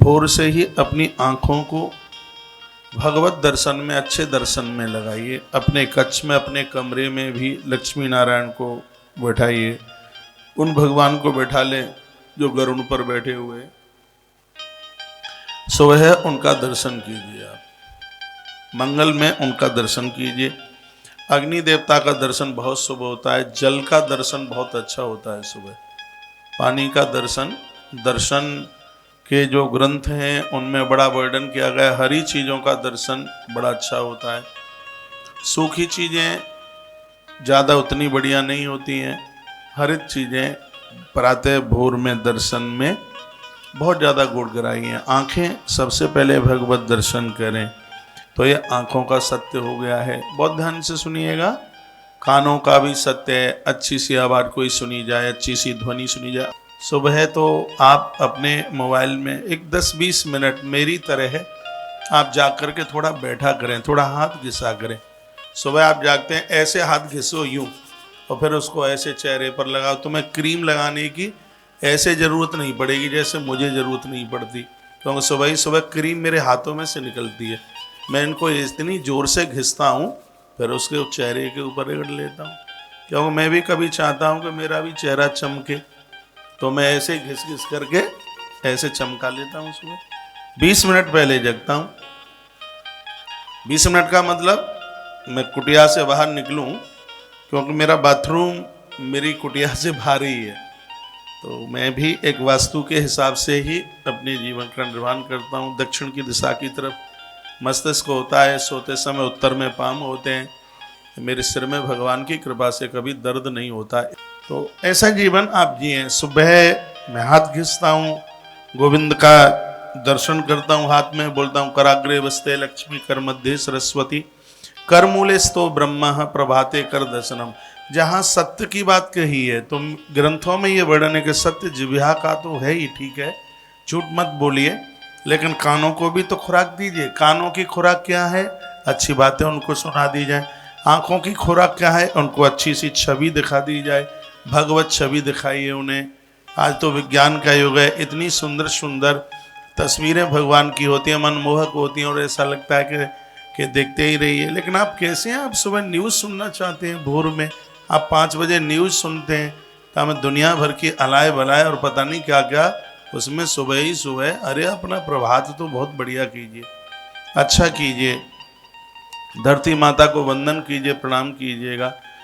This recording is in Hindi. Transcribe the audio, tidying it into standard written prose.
भोर से ही अपनी आँखों को भगवत दर्शन में, अच्छे दर्शन में लगाइए। अपने कक्ष में, अपने कमरे में भी लक्ष्मी नारायण को बैठाइए। उन भगवान को बैठा लें जो गरुड़ पर बैठे हुए, सुबह उनका दर्शन कीजिए। आप मंगल में उनका दर्शन कीजिए। अग्नि देवता का दर्शन बहुत शुभ होता है। जल का दर्शन बहुत अच्छा होता है सुबह। पानी का दर्शन, दर्शन के जो ग्रंथ हैं उनमें बड़ा वर्णन किया गया। हरी चीज़ों का दर्शन बड़ा अच्छा होता है। सूखी चीज़ें ज़्यादा उतनी बढ़िया नहीं होती हैं। हरित चीज़ें प्रातः भोर में दर्शन में बहुत ज़्यादा गुणग्राही हैं। आँखें सबसे पहले भगवत दर्शन करें तो ये आँखों का सत्य हो गया है। बहुत ध्यान से सुनिएगा। कानों का भी सत्य है। अच्छी सी आवाज़ कोई सुनी जाए, अच्छी सी ध्वनि सुनी जाए। सुबह तो आप अपने मोबाइल में एक 10-20 मिनट मेरी तरह है, आप जाग कर के थोड़ा बैठा करें, थोड़ा हाथ घिसा करें। सुबह आप जागते हैं, ऐसे हाथ घिसो यूँ, और फिर उसको ऐसे चेहरे पर लगाओ। तुम्हें क्रीम लगाने की ऐसे ज़रूरत नहीं पड़ेगी जैसे मुझे ज़रूरत नहीं पड़ती, क्योंकि सुबह ही सुबह क्रीम मेरे हाथों में से निकलती है। मैं इनको इतनी ज़ोर से घिसता हूँ, फिर उसके चेहरे के ऊपर रगड़ लेता हूँ, क्योंकि मैं भी कभी चाहता हूँ कि मेरा भी चेहरा चमके, तो मैं ऐसे घिस घिस करके ऐसे चमका लेता हूँ। सुबह 20 मिनट पहले जगता हूँ। 20 मिनट का मतलब मैं कुटिया से बाहर निकलूँ, क्योंकि मेरा बाथरूम मेरी कुटिया से बाहर ही है, तो मैं भी एक वास्तु के हिसाब से ही अपने जीवन का निर्वहन करता हूँ। दक्षिण की दिशा की तरफ मस्तिष्क होता है, सोते समय उत्तर में पाँव होते हैं। मेरे सिर में भगवान की कृपा से कभी दर्द नहीं होता है। तो ऐसा जीवन आप जिए। सुबह मैं हाथ घिसता हूँ, गोविंद का दर्शन करता हूँ, हाथ में बोलता हूँ कराग्रे वस्ते लक्ष्मी कर मध्य सरस्वती कर मूले स्तो ब्रह्मा प्रभाते कर दर्शनम। जहाँ सत्य की बात कही है, तो ग्रंथों में ये वर्णन है कि सत्य जिह्वा का तो है ही, ठीक है, झूठ मत बोलिए, लेकिन कानों को भी तो खुराक दीजिए। कानों की खुराक क्या है? अच्छी बातें उनको सुना दी जाए। आँखों की खुराक क्या है? उनको अच्छी सी छवि दिखा दी जाए, भगवत छवि दिखाइए उन्हें। आज तो विज्ञान का युग है, इतनी सुंदर सुंदर तस्वीरें भगवान की होती हैं, मनमोहक होती हैं, और ऐसा लगता है कि देखते ही रहिए। लेकिन आप कैसे हैं? आप सुबह न्यूज़ सुनना चाहते हैं, भोर में आप 5 बजे न्यूज़ सुनते हैं, तो हमें दुनिया भर की अलाय बलाय और पता नहीं क्या क्या, उसमें सुबह ही सुबह अरे अपना प्रभात तो बहुत बढ़िया कीजिए, अच्छा कीजिए, धरती माता को वंदन कीजिए, प्रणाम कीजिएगा।